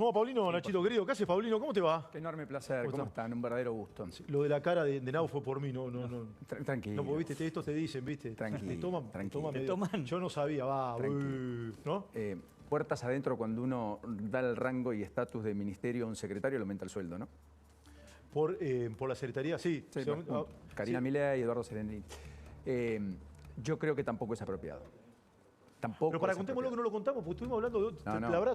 asoma Paulino, Nachito querido. ¿Qué haces, Paulino? ¿Cómo te va? Qué enorme placer. ¿Cómo están? Un verdadero gusto. Sí, lo de la cara de Nau fue por mí, no. Tranquilo. No, porque viste, estos te dicen, viste. Tranquilo. Te toman. Yo no sabía, ¿no? Puertas adentro, cuando uno da el rango y estatus de ministerio a un secretario, le aumenta el sueldo, ¿no? Por la secretaría, sí. Karina Milei y Eduardo Serenini. Yo creo que tampoco es apropiado. Tampoco. Pero contémoslo que no lo contamos, porque estuvimos hablando de... No, la verdad,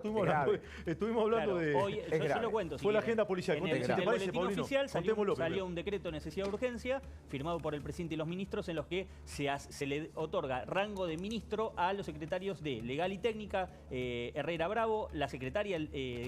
estuvimos hablando de... Hoy, yo lo cuento. Fue la agenda policial. En el boletín oficial salió un decreto de necesidad de urgencia firmado por el presidente y los ministros en los que se le otorga rango de ministro a los secretarios de Legal y Técnica, Herrera Bravo, la secretaria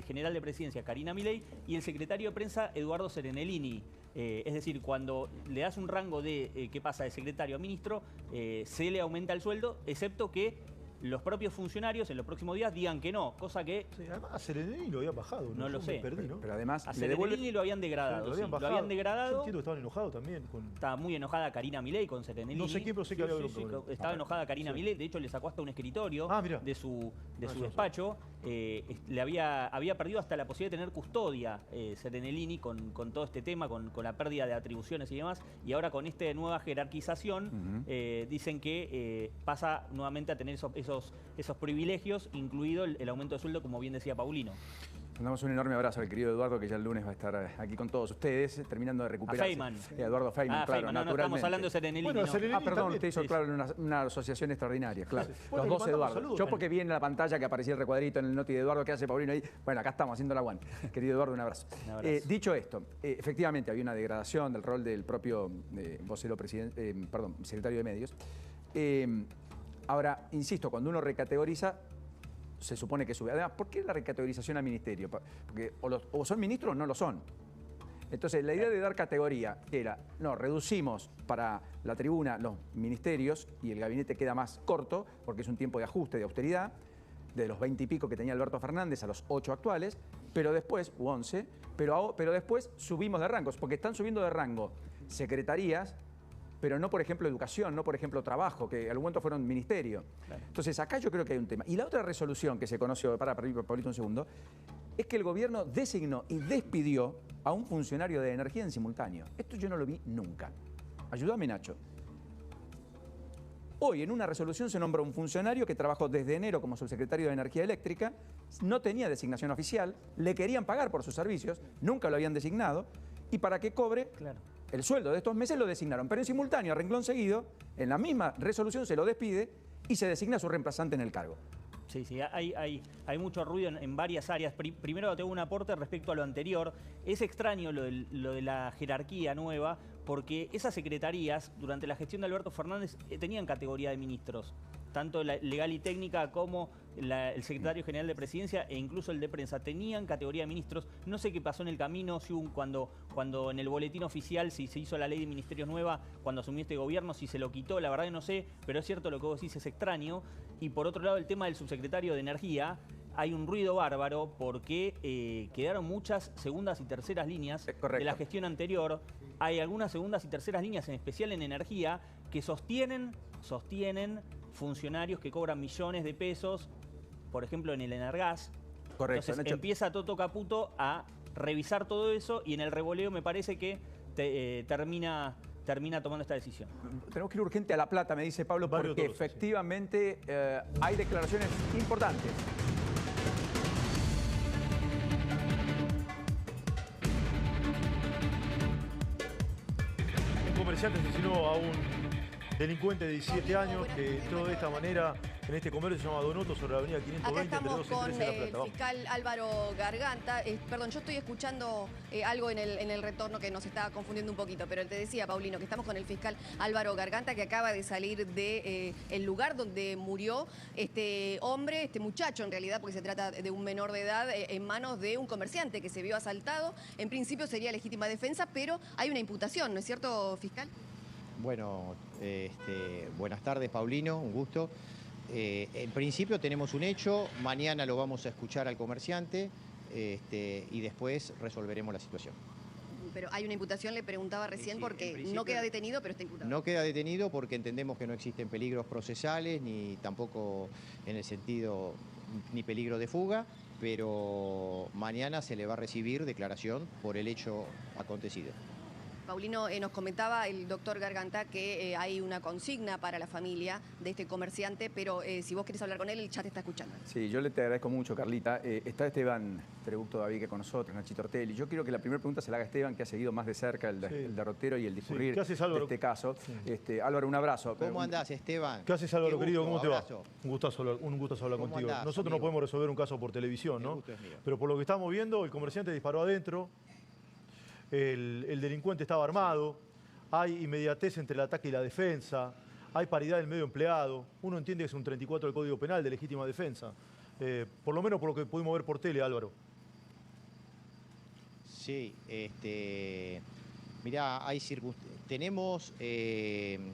general de Presidencia, Karina Milei, y el secretario de Prensa, Eduardo Serenellini. Es decir, cuando le das un rango de que pasa de secretario a ministro, se le aumenta el sueldo, excepto que los propios funcionarios en los próximos días digan que no, cosa que... Sí, además a Serenellini lo habían bajado. No lo sé. Perdí, ¿no? Pero además... A Serenellini lo habían degradado. Sí, lo habían degradado. Yo entiendo que estaban enojados también. Estaba muy enojada Karina Milei con Serenellini. No sé quién, pero sé que había otro problema. Estaba enojada Karina Milei. De hecho, le sacó hasta un escritorio de su despacho. Le había perdido hasta la posibilidad de tener custodia Serenellini con todo este tema, con la pérdida de atribuciones y demás. Y ahora con esta nueva jerarquización dicen que pasa nuevamente a tener esos privilegios, incluido el aumento de sueldo, como bien decía Paulino. Mandamos un enorme abrazo al querido Eduardo, que ya el lunes va a estar aquí con todos ustedes, terminando de recuperar. A Feynman. Eduardo Feynman, claro, Feynman, no estamos hablando de Serenellini. Bueno, Serenellini perdón, usted hizo claro una asociación extraordinaria, claro. Bueno, los dos Eduardo. saludos, Yo porque vi en la pantalla que aparecía el recuadrito en el noti de Eduardo, ¿qué hace Paulino ahí? Bueno, acá estamos haciendo la guan. Querido Eduardo, un abrazo. Dicho esto, efectivamente había una degradación del rol del propio vocero secretario de Medios. Ahora, insisto, cuando uno recategoriza, se supone que sube. Además, ¿por qué la recategorización al ministerio? Porque o son ministros o no lo son. Entonces, la idea de dar categoría era, no, reducimos para la tribuna los ministerios y el gabinete queda más corto, porque es un tiempo de ajuste, de austeridad, de los 20 y pico que tenía Alberto Fernández a los 8 actuales, pero después, u 11, pero después subimos de rangos, porque están subiendo de rango secretarías, pero no, por ejemplo, educación, no, por ejemplo, trabajo, que al momento fueron ministerio. Claro. Entonces, acá yo creo que hay un tema. Y la otra resolución que se conoció, Paulito, un segundo, es que el gobierno designó y despidió a un funcionario de energía en simultáneo. Esto yo no lo vi nunca. Ayúdame, Nacho. Hoy, en una resolución, se nombró un funcionario que trabajó desde enero como subsecretario de Energía Eléctrica, no tenía designación oficial, le querían pagar por sus servicios, nunca lo habían designado, y para que cobre... Claro. El sueldo de estos meses lo designaron, pero en simultáneo, a renglón seguido, en la misma resolución se lo despide y se designa a su reemplazante en el cargo. Sí, hay mucho ruido en varias áreas. Primero tengo un aporte respecto a lo anterior. Es extraño lo de la jerarquía nueva, porque esas secretarías, durante la gestión de Alberto Fernández, tenían categoría de ministros. Tanto la Legal y Técnica como el secretario general de Presidencia e incluso el de Prensa tenían categoría de ministros. No sé qué pasó en el camino, si cuando en el boletín oficial si se hizo la ley de ministerios nueva, cuando asumió este gobierno, si se lo quitó, la verdad que no sé, pero es cierto lo que vos decís, es extraño. Y por otro lado, el tema del subsecretario de Energía, hay un ruido bárbaro porque quedaron muchas segundas y terceras líneas de la gestión anterior. Hay algunas segundas y terceras líneas, en especial en energía, que sostienen funcionarios que cobran millones de pesos, por ejemplo en el Energas. Correcto. Entonces empieza Toto Caputo a revisar todo eso y en el revoleo me parece que termina tomando esta decisión. Tenemos que ir urgente a La Plata, me dice Pablo, porque efectivamente hay declaraciones importantes. Un comerciante asesinó a un delincuente de 17 años que entró de esta manera en este comercio, se llama Donoto, sobre la avenida 520. Acá estamos con el fiscal Álvaro Garganta. Perdón, yo estoy escuchando algo en el retorno que nos está confundiendo un poquito, pero te decía, Paulino, que estamos con el fiscal Álvaro Garganta, que acaba de salir del lugar donde murió este hombre, este muchacho en realidad, porque se trata de un menor de edad, en manos de un comerciante que se vio asaltado. En principio sería legítima defensa, pero hay una imputación, ¿no es cierto, fiscal? Bueno, buenas tardes, Paulino, un gusto. En principio tenemos un hecho, mañana lo vamos a escuchar al comerciante y después resolveremos la situación. Pero hay una imputación, le preguntaba recién, porque no queda detenido, pero está imputado. No queda detenido porque entendemos que no existen peligros procesales, ni tampoco en el sentido, ni peligro de fuga. pero mañana se le va a recibir declaración por el hecho acontecido. Paulino, nos comentaba el doctor Garganta que hay una consigna para la familia de este comerciante, pero si vos querés hablar con él, el chat está escuchando. Sí, yo te agradezco mucho, Carlita. Está Esteban Trebuch todavía que con nosotros, Nachito Ortelli. Yo quiero que la primera pregunta se la haga Esteban, que ha seguido más de cerca el derrotero y el discurrir ¿Qué haces, de Álvaro? este caso. Álvaro, un abrazo. ¿Cómo andás, Esteban? ¿Qué haces, Álvaro, querido? ¿Cómo te va? Abrazo. Un gustazo hablar ¿Cómo contigo. andás, Nosotros amigo? no podemos resolver un caso por televisión, El ¿no? gusto es mío. Pero por lo que estamos viendo, el comerciante disparó adentro, el delincuente estaba armado, hay inmediatez entre el ataque y la defensa, hay paridad del medio empleado, uno entiende que es un 34 del Código Penal de legítima defensa, por lo menos por lo que pudimos ver por tele, Álvaro. Sí, mirá, hay tenemos el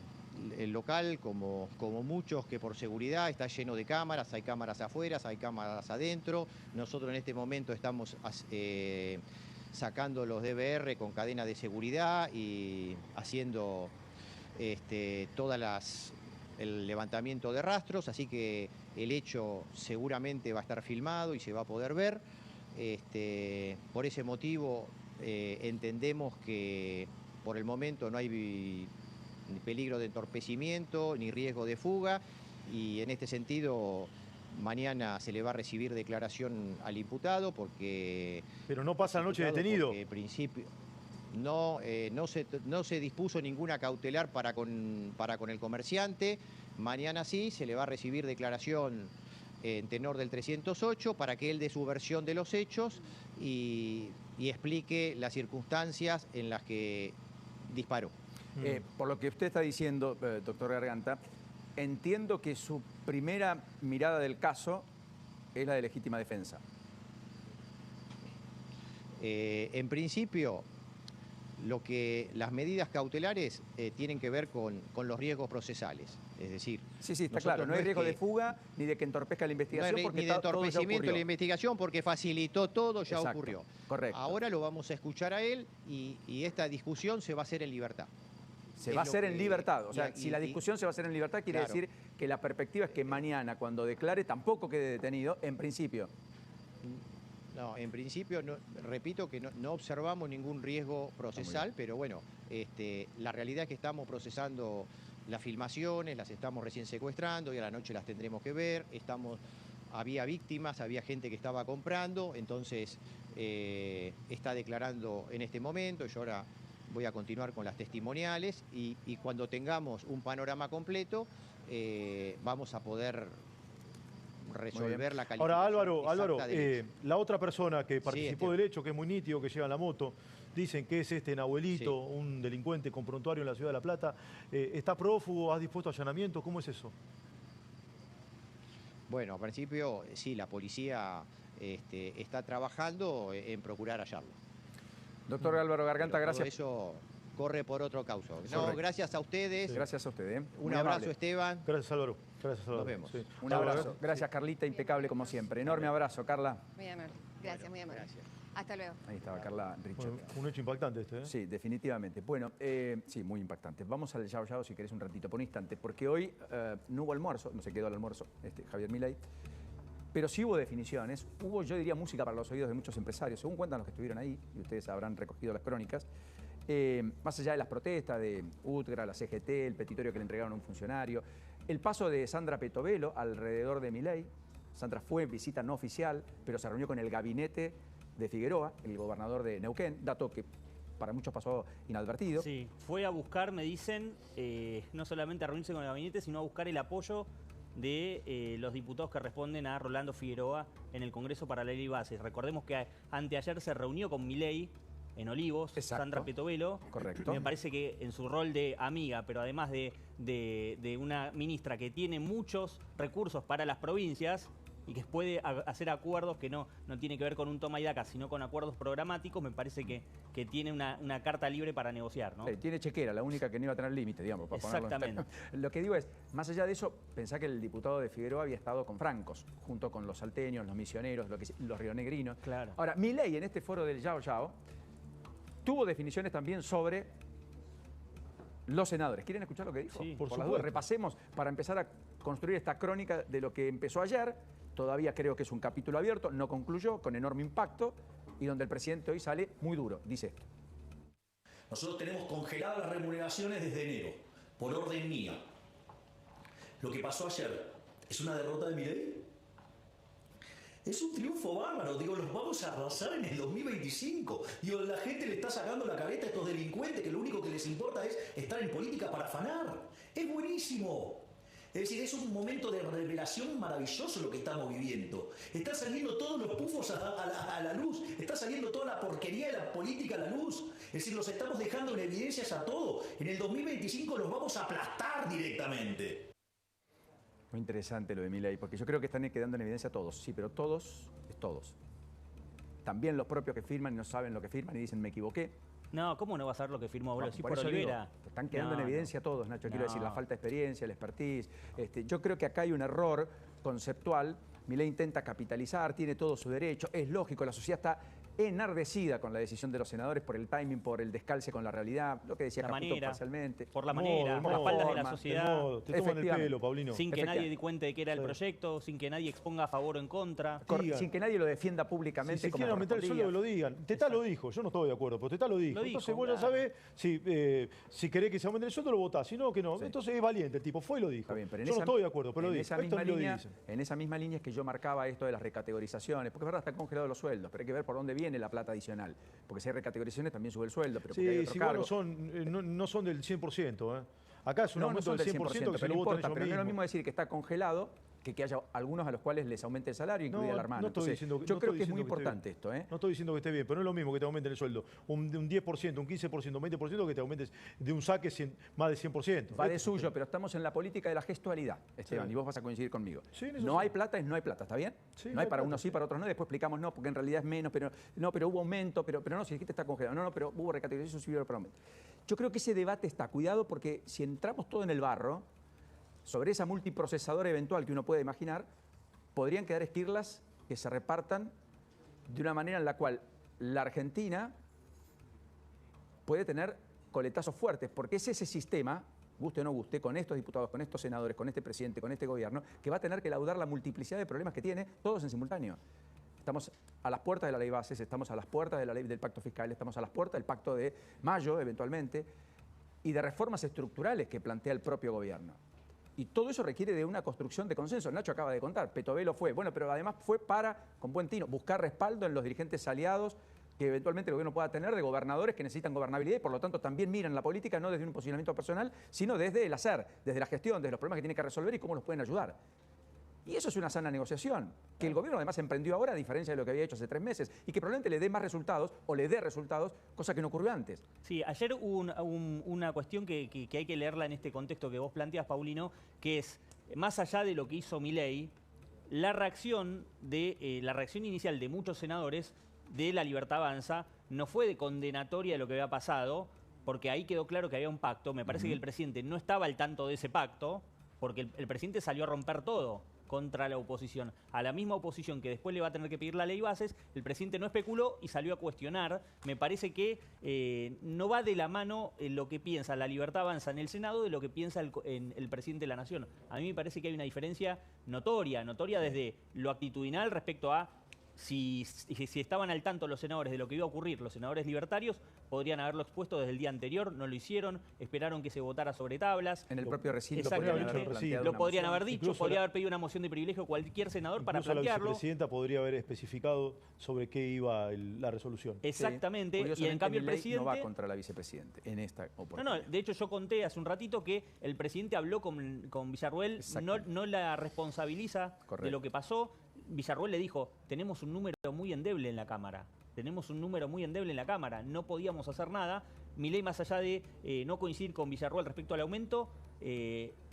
local, como muchos, que por seguridad está lleno de cámaras, hay cámaras afuera, hay cámaras adentro. Nosotros en este momento estamos sacando los DVR con cadena de seguridad y haciendo el levantamiento de rastros, así que el hecho seguramente va a estar filmado y se va a poder ver. Por ese motivo entendemos que por el momento no hay ni peligro de entorpecimiento ni riesgo de fuga, y en este sentido mañana se le va a recibir declaración al imputado porque... Pero no pasa la noche detenido. En principio no se dispuso ninguna cautelar para con el comerciante. Mañana sí se le va a recibir declaración en tenor del 308 para que él dé su versión de los hechos y explique las circunstancias en las que disparó. Por lo que usted está diciendo, doctor Garganta, entiendo que su primera mirada del caso es la de legítima defensa. En principio, las medidas cautelares tienen que ver con los riesgos procesales. Es decir, sí, está claro, no hay riesgo de fuga ni de que entorpezca la investigación. No hay ni de entorpecimiento de la investigación porque facilitó todo, ya ocurrió. Correcto. Ahora lo vamos a escuchar a él y esta discusión se va a hacer en libertad. Se va a hacer en libertad. O sea, si la discusión se va a hacer en libertad, quiere decir que la perspectiva es que mañana, cuando declare, tampoco quede detenido, en principio. No, en principio, repito que no observamos ningún riesgo procesal, pero bueno, la realidad es que estamos procesando las filmaciones, las estamos recién secuestrando y a la noche las tendremos que ver. Había víctimas, había gente que estaba comprando, entonces está declarando en este momento. Yo ahora voy a continuar con las testimoniales y cuando tengamos un panorama completo vamos a poder resolver la calificación. Ahora, Álvaro, del la otra persona que participó Sí, del hecho, que es muy nítido, que lleva en la moto, dicen que es Nahuelito, un delincuente con prontuario en la ciudad de La Plata. ¿Está prófugo? ¿Has dispuesto allanamiento? ¿Cómo es eso? Bueno, al principio sí, la policía está trabajando en procurar hallarlo. Doctor Álvaro Garganta, Pero gracias. todo eso corre por otro causa. No, Correcto. gracias a ustedes. Sí. Gracias a usted. Un Muy abrazo, amable. Esteban. Gracias, Álvaro. Gracias, Álvaro. Nos vemos. Sí. Un abrazo. Gracias, Carlita, impecable como siempre. Enorme abrazo, Carla. Muy amable. Gracias, muy amable. Gracias. Hasta luego. Ahí estaba Carla Richard. Bueno, un hecho impactante este, ¿eh? Sí, definitivamente. Bueno, sí, muy impactante. Vamos al Yao Yao si querés un ratito, por un instante, porque hoy no hubo almuerzo, no se quedó el almuerzo Javier Milei, pero sí hubo definiciones, hubo, yo diría, música para los oídos de muchos empresarios, según cuentan los que estuvieron ahí, y ustedes habrán recogido las crónicas, más allá de las protestas de UTGRA, la CGT, el petitorio que le entregaron a un funcionario, el paso de Sandra Petovelo alrededor de Milei. Sandra fue en visita no oficial, pero se reunió con el gabinete de Figueroa, el gobernador de Neuquén, dato que para muchos pasó inadvertido. Sí, fue a buscar, me dicen, no solamente a reunirse con el gabinete, sino a buscar el apoyo de los diputados que responden a Rolando Figueroa en el Congreso para la Ley Bases. Recordemos que anteayer se reunió con Milei en Olivos, Exacto. Sandra Petovelo. Correcto. Me parece que en su rol de amiga, pero además de una ministra que tiene muchos recursos para las provincias y que puede hacer acuerdos que no tiene que ver con un toma y daca, sino con acuerdos programáticos, me parece que tiene una carta libre para negociar, ¿no? Tiene chequera, la única que no iba a tener límite, digamos. Para Exactamente. Lo que digo es, más allá de eso, pensá que el diputado de Figueroa había estado con francos, junto con los salteños, los misioneros, los rionegrinos. Claro. Ahora, Milei en este foro del Yao Yao tuvo definiciones también sobre los senadores. ¿Quieren escuchar lo que dijo? Sí, por las dudas, supuesto. repasemos para empezar a construir esta crónica de lo que empezó ayer todavía creo que es un capítulo abierto, no concluyó, con enorme impacto, y donde el presidente hoy sale muy duro. Dice esto. Nosotros tenemos congeladas las remuneraciones desde enero, por orden mía. Lo que pasó ayer, ¿es una derrota de Milei? Es un triunfo bárbaro, digo, los vamos a arrasar en el 2025. Digo, la gente le está sacando la careta a estos delincuentes que lo único que les importa es estar en política para afanar. Es buenísimo. Es decir, es un momento de revelación maravilloso lo que estamos viviendo. Están saliendo todos los pufos a la luz, está saliendo toda la porquería de la política a la luz. Es decir, los estamos dejando en evidencias a todos. En el 2025 los vamos a aplastar directamente. Muy interesante lo de Milei, porque yo creo que están quedando en evidencia todos. Sí, pero todos es todos. También los propios que firman y no saben lo que firman y dicen me equivoqué. No, ¿cómo no va a saber lo que firmó? Vos lo decís por eso Olivera. Digo, están quedando en evidencia todos, Nacho. Quiero decir, la falta de experiencia, el expertise. Yo creo que acá hay un error conceptual. Milei intenta capitalizar, tiene todo su derecho. Es lógico, la sociedad está enardecida con la decisión de los senadores por el timing, por el descalce con la realidad, lo que decía Caputo parcialmente. Por la manera, por las faldas de la sociedad. Te toman el pelo, Paulino. Sin que nadie dé cuenta de que era el proyecto, sin que nadie exponga a favor o en contra. Sin que nadie lo defienda públicamente. Si quieren aumentar el sueldo, que lo digan. Tetá lo dijo, yo no estoy de acuerdo, pero Tetá lo dijo. Entonces vos ya sabés, si querés que se aumente el sueldo, lo votás, si no, que no. Sí. Entonces es valiente, el tipo fue y lo dijo. Bien, pero yo no estoy de acuerdo, pero lo dijo. En esa misma línea es que yo marcaba esto de las recategorizaciones, porque es verdad, están congelados los sueldos, pero hay que ver por dónde viene la plata adicional. Porque si hay recategorizaciones también sube el sueldo, pero porque hay otro cargo. No son del 100%. Acá es un aumento del 100%, que se lo votan ellos pero no es lo mismo decir que está congelado que haya algunos a los cuales les aumente el salario, incluida la hermana. Yo creo que es muy importante esto. No estoy diciendo que esté bien, pero no es lo mismo que te aumenten el sueldo. Un 10%, un 15%, un 20% que te aumentes de un saque más de 100%. Va de suyo, pero estamos en la política de la gestualidad, Esteban, y vos vas a coincidir conmigo. Sí, no hay plata es no hay plata, ¿está bien? Sí, no hay para unos sí, para otros no, después explicamos no, porque en realidad es menos, pero hubo aumento, pero no, si dijiste está congelado, no, pero hubo recategorización, subió para aumento. Yo creo que ese debate está, cuidado, porque si entramos todo en el barro, sobre esa multiprocesadora eventual que uno puede imaginar, podrían quedar esquirlas que se repartan de una manera en la cual la Argentina puede tener coletazos fuertes, porque es ese sistema, guste o no guste, con estos diputados, con estos senadores, con este presidente, con este gobierno, que va a tener que laudar la multiplicidad de problemas que tiene, todos en simultáneo. Estamos a las puertas de la ley bases, estamos a las puertas de la ley del pacto fiscal, estamos a las puertas del pacto de mayo, eventualmente, y de reformas estructurales que plantea el propio gobierno. Y todo eso requiere de una construcción de consenso. Nacho acaba de contar, Petovelo fue, bueno, pero además fue para, con buen tino, buscar respaldo en los dirigentes aliados que eventualmente el gobierno pueda tener, de gobernadores que necesitan gobernabilidad y por lo tanto también miran la política no desde un posicionamiento personal, sino desde el hacer, desde la gestión, desde los problemas que tiene que resolver y cómo los pueden ayudar. Y eso es una sana negociación, que el gobierno además emprendió ahora, a diferencia de lo que había hecho hace 3 meses, y que probablemente le dé más resultados, o le dé resultados, cosa que no ocurrió antes. Sí, ayer hubo una cuestión que hay que leerla en este contexto que vos planteas, Paulino, que es, más allá de lo que hizo Milei, la reacción inicial de muchos senadores de La Libertad Avanza no fue de condenatoria de lo que había pasado, porque ahí quedó claro que había un pacto. Me parece que el presidente no estaba al tanto de ese pacto, porque el presidente salió a romper todo contra la oposición. A la misma oposición que después le va a tener que pedir la ley bases, el presidente no especuló y salió a cuestionar. Me parece que no va de la mano lo que piensa La Libertad Avanza en el Senado de lo que piensa el presidente de la Nación. A mí me parece que hay una diferencia notoria desde lo actitudinal respecto a si estaban al tanto los senadores de lo que iba a ocurrir, los senadores libertarios podrían haberlo expuesto desde el día anterior, no lo hicieron, esperaron que se votara sobre tablas. En el propio recinto. Exactamente, lo podrían haber dicho, podría haber pedido una moción de privilegio cualquier senador para plantearlo. La vicepresidenta podría haber especificado sobre qué iba la resolución. Exactamente, y en cambio el presidente no va contra la vicepresidente en esta oportunidad. No, de hecho yo conté hace un ratito que el presidente habló con Villarruel, no la responsabiliza de lo que pasó. Villarruel le dijo, tenemos un número muy endeble en la Cámara. No podíamos hacer nada. Milei, más allá de no coincidir con Villarruel respecto al aumento,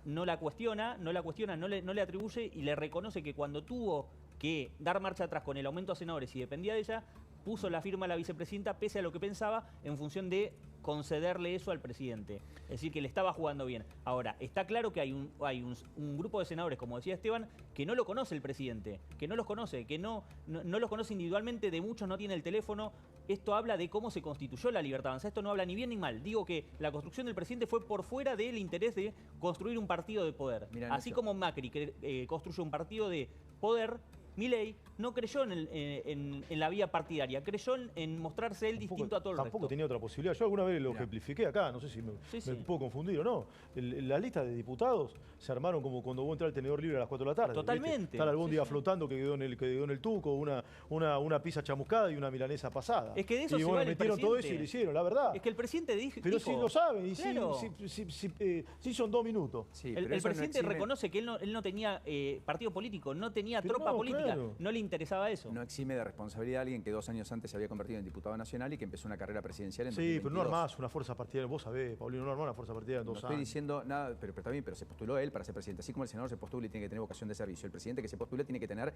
no la cuestiona, no le atribuye y le reconoce que cuando tuvo que dar marcha atrás con el aumento a senadores y dependía de ella, puso la firma a la vicepresidenta pese a lo que pensaba en función de concederle eso al presidente. Es decir, que le estaba jugando bien. Ahora, está claro que hay un grupo de senadores, como decía Esteban, que no lo conoce el presidente, que no los conoce, que no los conoce individualmente, de muchos no tiene el teléfono. Esto habla de cómo se constituyó La Libertad Avanza. Esto no habla ni bien ni mal. Digo que la construcción del presidente fue por fuera del interés de construir un partido de poder. Mirá, así como Macri construyó un partido de poder, Milei no creyó en la vía partidaria, creyó en mostrarse él distinto a todo el resto. Tampoco tenía otra posibilidad. Yo alguna vez lo ejemplifiqué acá, no sé si me puedo confundir o no. La lista de diputados se armaron como cuando vos entrar al tenedor libre a las 4 de la tarde. Totalmente. ¿Viste? Está la albóndiga flotando que quedó en el tuco, una pizza chamuscada y una milanesa pasada. Es que de eso y se bueno, vale el metieron todo eso presidente. y lo hicieron, la verdad. Es que el presidente dijo... Pero si lo saben, y claro. sí son 2 minutos. Sí, el pero presidente reconoce que él no tenía partido político, no tenía Pero tropa no, política, claro. no le interesaba eso. No exime de responsabilidad a alguien que 2 años antes se había convertido en diputado nacional y que empezó una carrera presidencial en 2022. Sí, pero no armás una fuerza partidaria. Vos sabés, Paulino, no armás una fuerza partidaria en 2 No años. estoy diciendo nada, pero también, pero se postuló él para ser presidente. Así como el senador se postula y tiene que tener vocación de servicio, el presidente que se postula tiene que tener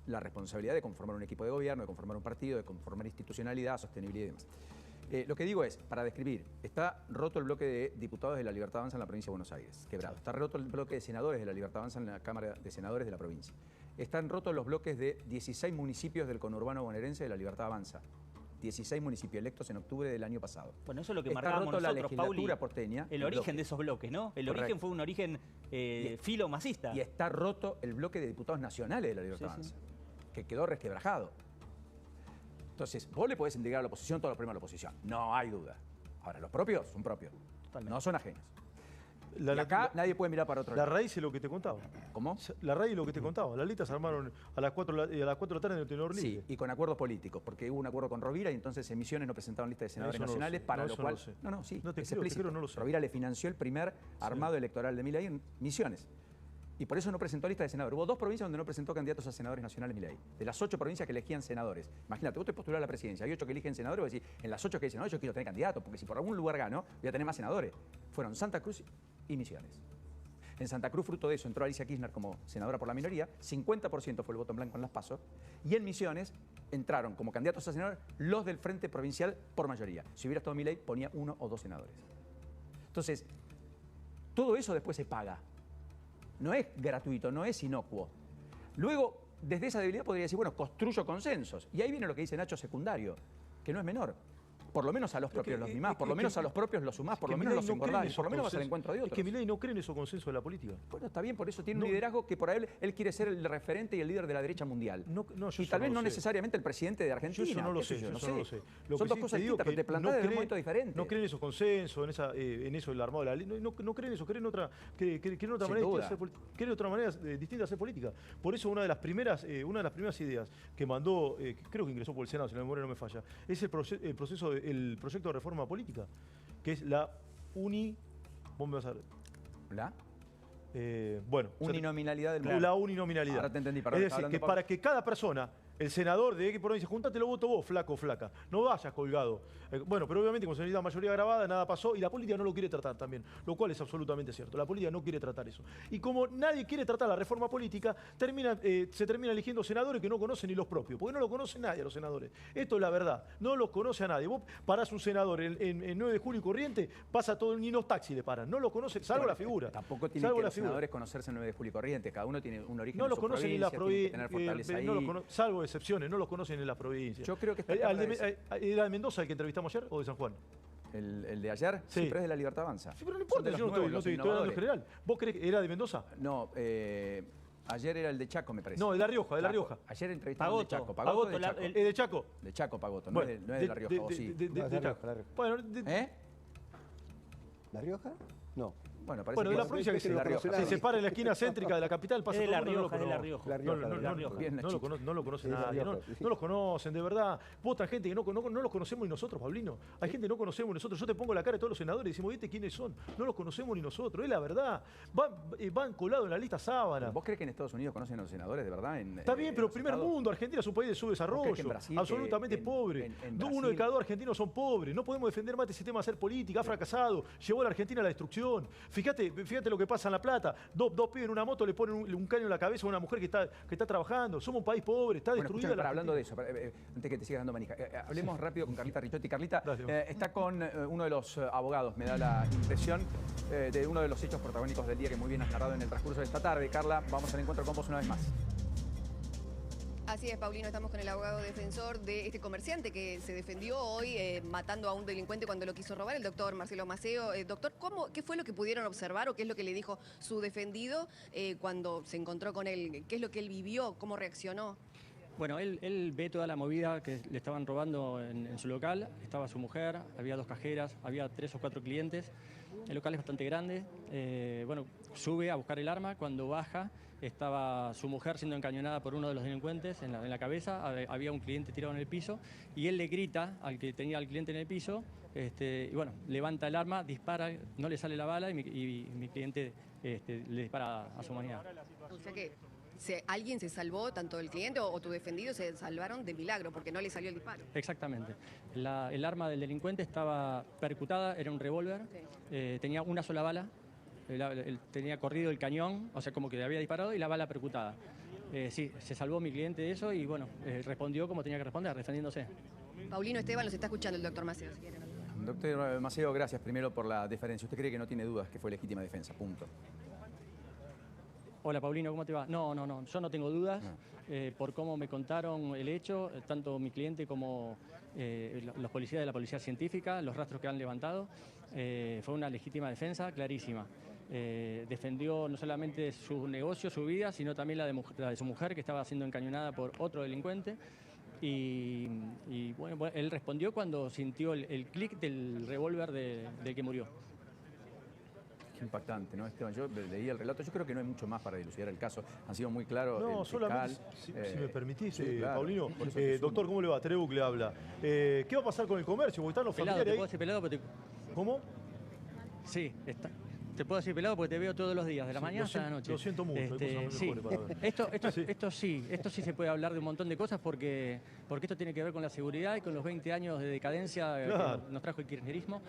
la responsabilidad de conformar un equipo de gobierno, de conformar un partido, de conformar institucionalidad, sostenibilidad y demás. Lo que digo es, para describir, está roto el bloque de diputados de la Libertad Avanza en la provincia de Buenos Aires, quebrado. Está roto el bloque de senadores de la Libertad Avanza en la Cámara de Senadores de la provincia. Están rotos los bloques de 16 municipios del conurbano bonaerense de la Libertad Avanza. 16 municipios electos en octubre del año pasado. Bueno, eso es lo que Está marcábamos roto la nosotros, legislatura Pauli, porteña. el origen de esos bloques, ¿no? El Correcto. origen fue un origen filo-masista. Y está roto el bloque de diputados nacionales de la Libertad Avanza, que quedó resquebrajado. Entonces, vos le podés indicar a la oposición todo lo primero a la oposición. No hay duda. Ahora, los propios son propios. Totalmente. No son ajenos. Y acá nadie puede mirar para otro La lado. raíz es lo que te contaba. ¿Cómo? La raíz es lo que te contaba. Las listas se armaron a las 4 de la tarde en el tenedor libre. Sí, y con acuerdos políticos, porque hubo un acuerdo con Rovira y entonces en Misiones no presentaron lista de senadores Eso no lo nacionales, sé. para No, lo eso cual... no lo sé. No, sí, No te es creo, explícito. no lo sé. Rovira le financió el primer armado electoral de Milei en Misiones. Y por eso no presentó lista de senadores. Hubo 2 provincias donde no presentó candidatos a senadores nacionales Milei. De las 8 provincias que elegían senadores. Imagínate, vos te postulás a la presidencia, hay 8 que eligen senadores, vos decís, en las 8 que hay senadores yo quiero tener candidatos, porque si por algún lugar gano, voy a tener más senadores. Fueron Santa Cruz y Misiones. En Santa Cruz, fruto de eso, entró Alicia Kirchner como senadora por la minoría, 50% fue el voto en blanco en las PASO, y en Misiones entraron como candidatos a senadores los del Frente Provincial por mayoría. Si hubiera estado Milei, ponía 1 o 2 senadores. Entonces, todo eso después se paga. No es gratuito, no es inocuo. Luego, desde esa debilidad podría decir, bueno, construyo consensos. Y ahí viene lo que dice Nacho secundario, que no es menor. Por lo menos a los propios los mimás, por lo menos a los propios los sumás, por lo menos los engordás, por lo menos vas al encuentro de otros. Es que Milei no cree en esos consensos de la política. Bueno, está bien, por eso tiene un liderazgo que por él quiere ser el referente y el líder de la derecha mundial. Y tal vez no necesariamente el presidente de Argentina. Yo eso no lo sé, no lo sé. Lo Son que 2 sí cosas te digo distintas, pero te plantás desde un momento diferente. No creen en esos consensos, en eso del armado de la ley. No creen eso, creen otra manera distinta de hacer política. Por eso una de las primeras ideas que mandó, creo que ingresó por el Senado, si la memoria no me falla, es el proyecto de reforma política, que es la vos me vas a ver. ¿La? Bueno. Uninominalidad del voto. La uninominalidad. Ahora te entendí, perdón. Es decir, que para que cada persona, el senador de X por dice, juntate lo voto vos, flaco o flaca. No vayas colgado. Bueno, pero obviamente como se necesita mayoría grabada, nada pasó y la política no lo quiere tratar también, lo cual es absolutamente cierto. La política no quiere tratar eso. Y como nadie quiere tratar la reforma política, se termina eligiendo senadores que no conocen ni los propios, porque no lo conoce nadie a los senadores. Esto es la verdad, no los conoce a nadie. Vos parás un senador en 9 de julio y Corriente, pasa todo, ni los taxis le paran. No lo conoce, salvo la figura. Tampoco tiene que los senadores conocerse en 9 de julio y Corriente, cada uno tiene un origen no los conocen ni las provincias, salvo excepciones, no los conocen en las provincias. Yo creo que ¿Era de Mendoza el que entrevistamos ayer o de San Juan? ¿El de ayer? Sí, pero es de la Libertad Avanza. Sí, pero no importa, yo no estoy hablando en general. ¿Vos crees que era de Mendoza? No, ayer era el de Chaco, me parece. No, de La Rioja, de La Rioja. Ayer entrevistamos de Chaco. Pagoto, de Chaco. ¿De Chaco? De Chaco, Pagoto, no es de La Rioja, o sí. De Chaco. Bueno, ¿La Rioja? No. Bueno, parece de la provincia que se separa en la esquina céntrica de la capital, pasa de La todo Rioja, de La Rioja. No lo conoce nadie, no los conocen, de verdad. Votan gente que no los conocemos ni nosotros, Paulino. Hay gente que no conocemos ni nosotros. Yo te pongo la cara de todos los senadores y decimos, ¿viste quiénes son? No los conocemos ni nosotros, es la verdad. Van colados en la lista sábana. ¿Vos crees que en Estados Unidos conocen a los senadores, de verdad? Está bien, pero primer mundo, Argentina es un país de subdesarrollo, absolutamente pobre. 1 de cada 2 argentinos son pobres. No podemos defender más este sistema de hacer política, ha fracasado, llevó a la Argentina a la destrucción. Fíjate lo que pasa en La Plata. Dos pibes en una moto le ponen un caño en la cabeza a una mujer que está trabajando. Somos un país pobre, está destruida. Hablando de eso, antes que te sigas dando manija, hablemos rápido con Carlita Ricciotti. Carlita, está con uno de los abogados, me da la impresión, de uno de los hechos protagónicos del día que muy bien has narrado en el transcurso de esta tarde. Carla, vamos al encuentro con vos una vez más. Así es, Paulino, estamos con el abogado defensor de este comerciante que se defendió hoy matando a un delincuente cuando lo quiso robar, el doctor Marcelo Maceo. Doctor, ¿qué fue lo que pudieron observar o qué es lo que le dijo su defendido cuando se encontró con él? ¿Qué es lo que él vivió? ¿Cómo reaccionó? Bueno, él ve toda la movida que le estaban robando en su local. Estaba su mujer, había 2 cajeras, había 3 o 4 clientes. El local es bastante grande. Bueno, sube a buscar el arma. Cuando baja, estaba su mujer siendo encañonada por uno de los delincuentes en la cabeza. Había un cliente tirado en el piso y él le grita al que tenía al cliente en el piso. Y bueno, levanta el arma, dispara, no le sale la bala y mi cliente le dispara a su manera. O sea que alguien se salvó, tanto el cliente o tu defendido se salvaron de milagro porque no le salió el disparo. Exactamente. El arma del delincuente estaba percutada, era un revólver, tenía una sola bala, él tenía corrido el cañón, o sea, como que le había disparado y la bala percutada. Sí, se salvó mi cliente de eso y bueno, respondió como tenía que responder, defendiéndose. Paulino Esteban, los está escuchando el doctor Maceo, si quieren. Doctor Maceo, gracias primero por la deferencia. ¿Usted cree que no tiene dudas que fue legítima defensa? Punto. Hola Paulino, ¿cómo te va? No, yo no tengo dudas por cómo me contaron el hecho, tanto mi cliente como los policías de la Policía Científica, los rastros que han levantado. Fue una legítima defensa, clarísima. Defendió no solamente su negocio, su vida, sino también la de su mujer, que estaba siendo encañonada por otro delincuente. Y bueno, él respondió cuando sintió el clic del revólver del que murió. Qué impactante, ¿no, Esteban? Yo leí el relato, yo creo que no hay mucho más para dilucidar el caso. Han sido muy claros. No, el solamente, fiscal, si me permitís, sí, claro, Paulino. por eso te Doctor, ¿cómo le va? Trebuc le habla. ¿Qué va a pasar con el comercio? Porque están los Pelado, familiares ¿te puedo decir pelado? ¿Cómo? Sí, te puedo decir pelado porque te veo todos los días, de la mañana hasta la noche. Lo siento mucho, hay cosas sí. mejores para ver. Esto sí se puede hablar de un montón de cosas porque esto tiene que ver con la seguridad y con los 20 años de decadencia Claro. que nos trajo el kirchnerismo.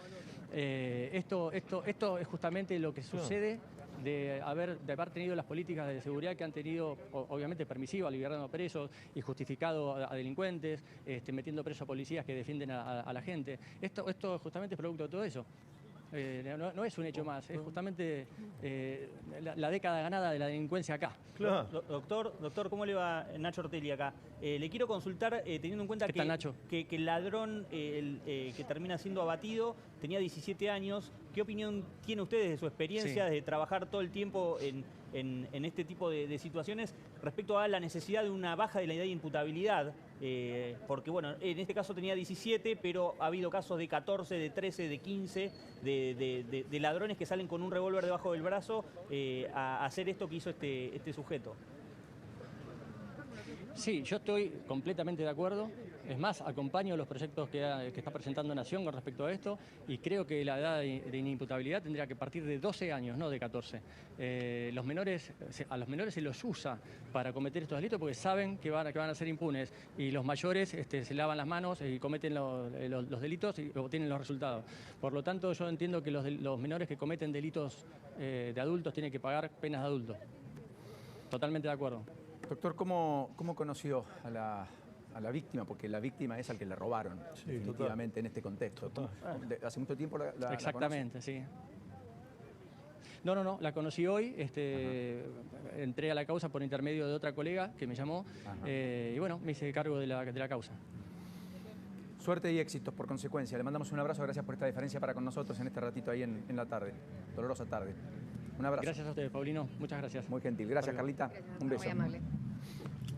Esto es justamente lo que sucede de haber tenido las políticas de seguridad que han tenido, obviamente permisivas, liberando presos y justificado a delincuentes, metiendo presos a policías que defienden a la gente. Esto justamente es producto de todo eso. No es un hecho más, es justamente la década ganada de la delincuencia acá. Claro. Doctor, ¿cómo le va? Nacho Ortelli acá. Le quiero consultar, teniendo en cuenta ¿Qué tal, Nacho? que el ladrón que termina siendo abatido tenía 17 años. ¿Qué opinión tiene usted de su experiencia de trabajar todo el tiempo en este tipo de situaciones respecto a la necesidad de una baja de la idea de imputabilidad? Porque, bueno, en este caso tenía 17, pero ha habido casos de 14, de 13, de 15, de ladrones que salen con un revólver debajo del brazo a hacer esto que hizo este sujeto. Sí, yo estoy completamente de acuerdo. Es más, acompaño los proyectos que está presentando Nación con respecto a esto y creo que la edad de inimputabilidad tendría que partir de 12 años, no de 14. A los menores se los usa para cometer estos delitos porque saben que van a ser impunes y los mayores se lavan las manos y cometen los delitos y obtienen los resultados. Por lo tanto, yo entiendo que los menores que cometen delitos de adultos tienen que pagar penas de adultos. Totalmente de acuerdo. Doctor, ¿cómo conoció a la víctima? Porque la víctima es al que le robaron, definitivamente, en este contexto. ¿Hace mucho tiempo la Exactamente, sí. No, la conocí hoy. Entré a la causa por intermedio de otra colega que me llamó y bueno, me hice cargo de la causa. Suerte y éxitos por consecuencia. Le mandamos un abrazo, gracias por esta diferencia para con nosotros en este ratito ahí en la tarde. Dolorosa tarde. Un abrazo. Gracias a ustedes, Paulino. Muchas gracias. Muy gentil. Gracias, Carlita. Gracias, Un beso. muy amable.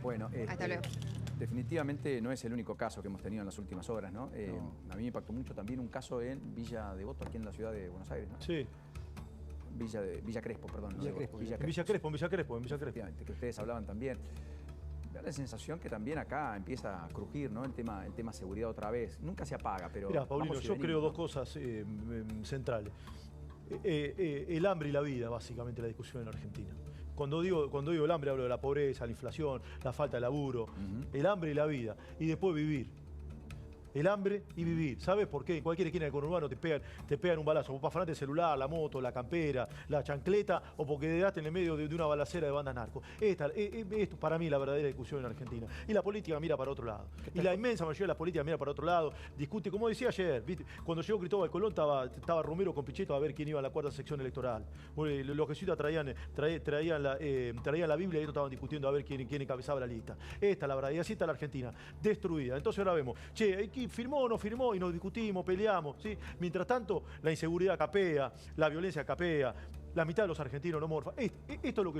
Bueno, Hasta luego. definitivamente no es el único caso que hemos tenido en las últimas horas, ¿no? A mí me impactó mucho también un caso en Villa Devoto, aquí en la ciudad de Buenos Aires, ¿no? Sí. Villa Crespo, perdón. Villa Crespo. Efectivamente, que ustedes hablaban también. Me da la sensación que también acá empieza a crujir, ¿no? El tema seguridad otra vez. Nunca se apaga, pero... Mirá, Paulino, vamos y yo venimos, creo ¿no? dos cosas centrales. El hambre y la vida, básicamente, la discusión en Argentina. Cuando digo el hambre, hablo de la pobreza, la inflación, la falta de laburo, el hambre y la vida. Y después vivir. el hambre y vivir. ¿Sabes por qué? En cualquier esquina del conurbano te pegan un balazo. Vos para afanarte el celular, la moto, la campera, la chancleta, o porque quedaste en el medio de una balacera de bandas narcos. Esto para mí es la verdadera discusión en Argentina. Y la política mira para otro lado. Y la inmensa mayoría de la política mira para otro lado. Discute, como decía ayer, ¿viste? Cuando llegó Cristóbal Colón estaba Romero con Pichetto a ver quién iba a la cuarta sección electoral. Los jesuitas traían la Biblia y ellos estaban discutiendo a ver quién encabezaba la lista. Esta es la verdad. Y así está la Argentina, destruida. Entonces ahora vemos, ¿firmó o no firmó? Y nos discutimos, peleamos, ¿sí? Mientras tanto, la inseguridad capea, la violencia capea, la mitad de los argentinos no morfan. Esto es lo que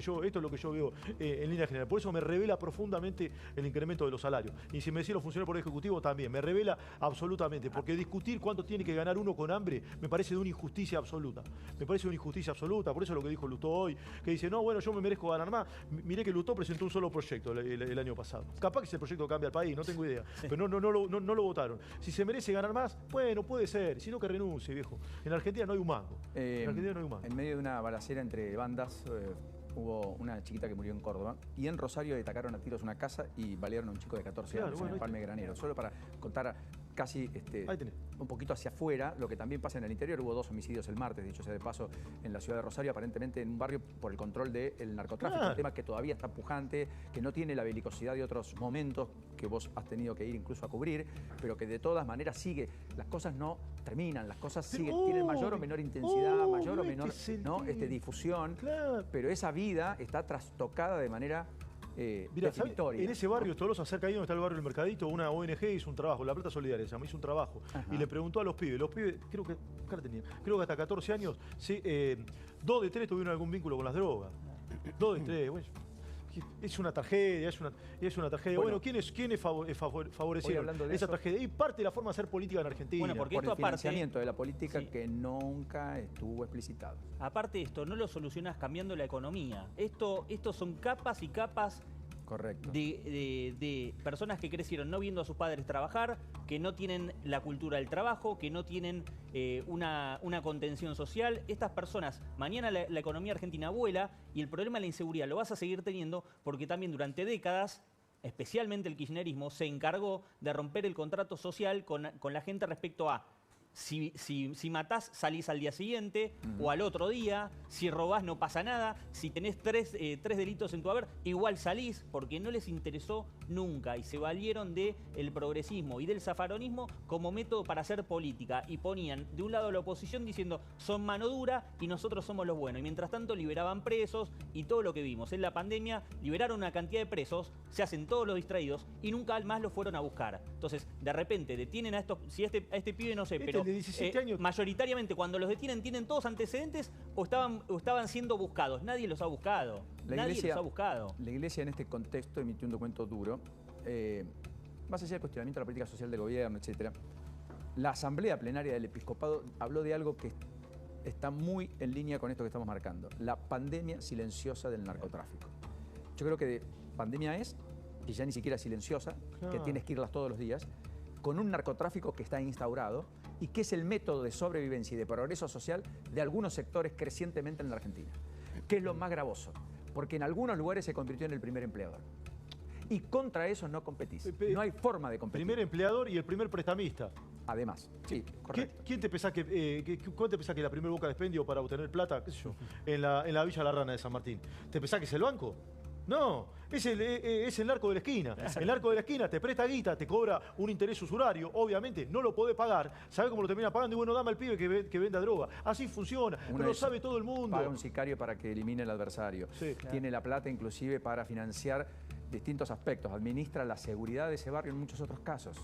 yo veo en línea general. Por eso me revela profundamente el incremento de los salarios. Y si me decís los funcionarios por el Ejecutivo también, me revela absolutamente. Porque discutir cuánto tiene que ganar uno con hambre me parece de una injusticia absoluta. Me parece una injusticia absoluta. Por eso es lo que dijo Lustó hoy, que dice, no, bueno, yo me merezco ganar más. Miré que Lustó presentó un solo proyecto el año pasado. Capaz que ese proyecto cambia al país, no tengo idea. Pero no lo votaron. Si se merece ganar más, bueno, puede ser. Si no, que renuncie, viejo. En Argentina no hay un mango. En Argentina no hay un mango. En medio de una balacera entre bandas, hubo una chiquita que murió en Córdoba y en Rosario le atacaron a tiros una casa y balearon a un chico de 14 años en el Palme Granero. Solo para contar casi un poquito hacia afuera lo que también pasa en el interior. Hubo 2 homicidios el martes, dicho sea de paso, en la ciudad de Rosario, aparentemente en un barrio por el control del narcotráfico. Un tema que todavía está pujante, que no tiene la belicosidad de otros momentos que vos has tenido que ir incluso a cubrir, pero que de todas maneras sigue. Las cosas no terminan, las cosas siguen, tienen mayor o menor intensidad, mayor o menor difusión, pero esa vida está trastocada de manera definitoria. En ese barrio, Tolosa, cerca ahí donde está el barrio del Mercadito, una ONG hizo un trabajo, La Plata Solidaria se llama, hizo un trabajo. Ajá. Y le preguntó a los pibes, creo que hasta 14 años, 2 de 3 tuvieron algún vínculo con las drogas. 2 de 3, bueno. Es una tragedia, es una tragedia. Bueno, ¿quiénes favorecieron esa tragedia? Y parte de la forma de hacer política en Argentina. Bueno, porque por el financiamiento de la política que nunca estuvo explicitado. Aparte de esto, no lo solucionás cambiando la economía. Esto son capas y capas. Correcto. De personas que crecieron no viendo a sus padres trabajar, que no tienen la cultura del trabajo, que no tienen una contención social. Estas personas, mañana la economía argentina vuela y el problema de la inseguridad lo vas a seguir teniendo porque también durante décadas, especialmente el kirchnerismo, se encargó de romper el contrato social con la gente respecto a si matás, salís al día siguiente o al otro día. Si robás, no pasa nada. Si tenés tres delitos en tu haber, igual salís, porque no les interesó nunca. Y se valieron del progresismo y del zafaronismo como método para hacer política. Y ponían de un lado a la oposición diciendo, son mano dura y nosotros somos los buenos. Y mientras tanto liberaban presos y todo lo que vimos. En la pandemia liberaron una cantidad de presos, se hacen todos los distraídos y nunca más los fueron a buscar. Entonces, de repente, detienen a estos, si a este pibe no sé, pero de 17 años. Mayoritariamente cuando los detienen tienen todos antecedentes o estaban siendo buscados. Nadie los ha buscado. Nadie los ha buscado. La Iglesia en este contexto emitió un documento duro, más allá del cuestionamiento de la política social del gobierno, etc. La Asamblea Plenaria del Episcopado habló de algo que está muy en línea con esto que estamos marcando, la pandemia silenciosa del narcotráfico. Yo creo que pandemia es, y ya ni siquiera silenciosa, que tienes que irlas todos los días, con un narcotráfico que está instaurado y que es el método de sobrevivencia y de progreso social de algunos sectores crecientemente en la Argentina. Que es lo más gravoso, porque en algunos lugares se convirtió en el primer empleador. Y contra eso no competís. No hay forma de competir. Primer empleador y el primer prestamista. Además, sí, correcto. ¿Quién te pensás ¿cuánto te pensás que la primera boca de expendio para obtener plata, qué sé yo, en la Villa La Rana de San Martín? ¿Te pensás que es el banco? No, es el narco de la esquina. El narco de la esquina te presta guita, te cobra un interés usurario, obviamente no lo podés pagar. ¿Sabés cómo lo termina pagando? Y bueno, dame al pibe que venda droga. Así funciona, pero lo sabe todo el mundo. Paga un sicario para que elimine al adversario. Sí, claro. Tiene la plata inclusive para financiar distintos aspectos. Administra la seguridad de ese barrio en muchos otros casos.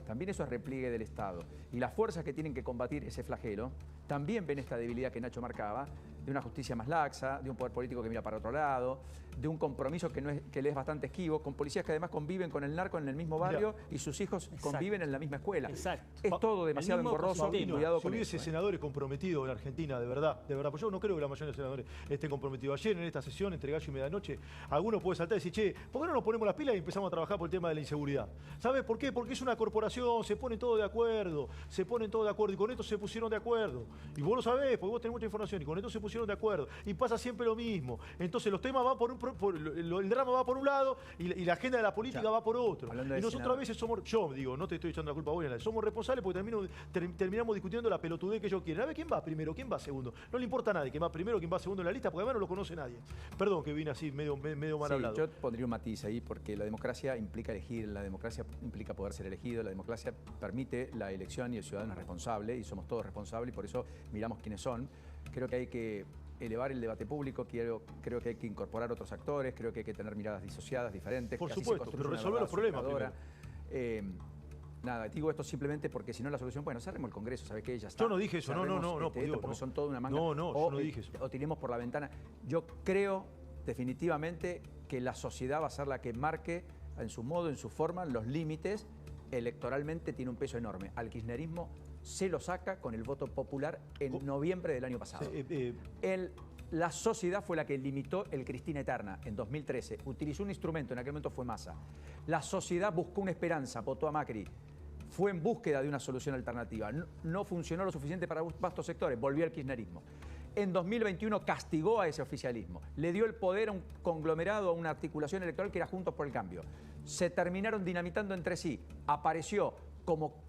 También eso es repliegue del Estado. Y las fuerzas que tienen que combatir ese flagelo también ven esta debilidad que Nacho marcaba, de una justicia más laxa, de un poder político que mira para otro lado, de un compromiso que le es bastante esquivo, con policías que además conviven con el narco en el mismo barrio y sus hijos conviven en la misma escuela. Exacto. Es todo demasiado engorroso y cuidado con eso. Si hubiese senadores comprometidos en Argentina, de verdad, pues yo no creo que la mayoría de los senadores estén comprometidos. Ayer en esta sesión, entre gallo y medianoche, alguno puede saltar y decir, che, ¿por qué no nos ponemos las pilas y empezamos a trabajar por el tema de la inseguridad? ¿Sabes por qué? Porque es una corporación, se ponen todos de acuerdo, y con esto se pusieron de acuerdo. Y vos lo sabés, porque vos tenés mucha información, y con esto se pusieron pusieron de acuerdo. Y pasa siempre lo mismo. Entonces los temas van el drama va por un lado y la agenda de la política va por otro. Y nosotros a veces somos, yo digo, no te estoy echando la culpa a vos, somos responsables porque terminamos discutiendo la pelotudez que ellos quieren. A ver quién va primero, quién va segundo. No le importa a nadie quién va primero, quién va segundo en la lista, porque además no lo conoce nadie. Perdón que vine así medio mal hablado. Yo pondría un matiz ahí porque la democracia implica elegir, la democracia implica poder ser elegido, la democracia permite la elección y el ciudadano es responsable y somos todos responsables y por eso miramos quiénes son. Creo que hay que elevar el debate público, creo que hay que incorporar otros actores, creo que hay que tener miradas disociadas, diferentes. Por supuesto, pero resolver los problemas Nada, digo esto simplemente porque si no la solución, bueno, cerremos el Congreso, ¿sabe qué? Ya está. Yo no dije eso, no, porque son toda una manga. No, yo no dije eso. O tiremos por la ventana. Yo creo definitivamente que la sociedad va a ser la que marque en su modo, en su forma, los límites. Electoralmente tiene un peso enorme. Al kirchnerismo se lo saca con el voto popular en noviembre del año pasado. La sociedad fue la que limitó el Cristina Eterna en 2013. Utilizó un instrumento, en aquel momento fue Massa. La sociedad buscó una esperanza, votó a Macri. Fue en búsqueda de una solución alternativa. No funcionó lo suficiente para vastos sectores, volvió al kirchnerismo. En 2021 castigó a ese oficialismo. Le dio el poder a un conglomerado, a una articulación electoral que era Juntos por el Cambio. Se terminaron dinamitando entre sí. Apareció como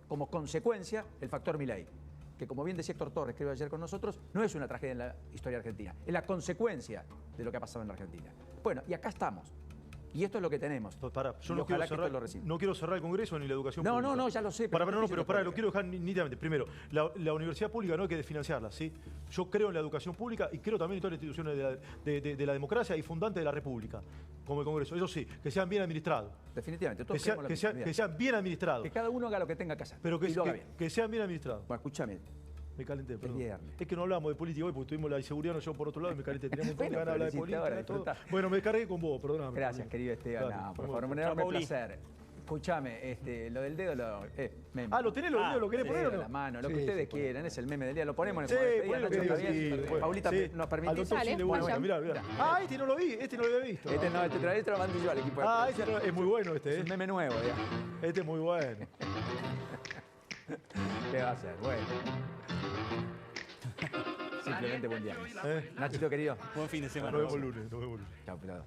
como consecuencia, el factor Milei, que como bien decía Héctor Torres, creo ayer con nosotros, no es una tragedia en la historia argentina, es la consecuencia de lo que ha pasado en la Argentina. Bueno, y acá estamos. Y esto es lo que tenemos. Yo no quiero cerrar el Congreso ni la educación pública. No, ya lo sé. Pero lo quiero dejar nítidamente. Primero, la universidad pública no hay que desfinanciarla, ¿sí? Yo creo en la educación pública y creo también en todas las instituciones de la democracia y fundantes de la República, como el Congreso. Eso sí, que sean bien administrados. Definitivamente. Que sean bien administrados. Que cada uno haga lo que tenga que hacer. Pero que sean bien administrados. Bueno, escúchame. Me calenté, perdón. Viernes. Es que no hablamos de política hoy porque tuvimos la inseguridad, no yo por otro lado y me calenté. Teníamos ganas de hablar de política. Todo. Bueno, me cargué con vos, perdóname. Gracias, querido Esteban. No, por favor, un enorme placer. Escúchame, lo del dedo meme. ¿Lo tenés lo del dedo? ¿Lo querés poner o no? La mano, lo que ustedes quieran, es el meme del día. Lo ponemos en el Paulita, ¿nos permitís? Mirá. Este no lo vi, este no lo había visto. Este te lo mando yo al equipo. Este es muy bueno Es un meme nuevo, ya. Este es muy bueno. ¿Qué va a ser? Bueno. Simplemente buen día. Nachito, querido. Buen fin de semana. Nos vemos lunes. Chao, pelado.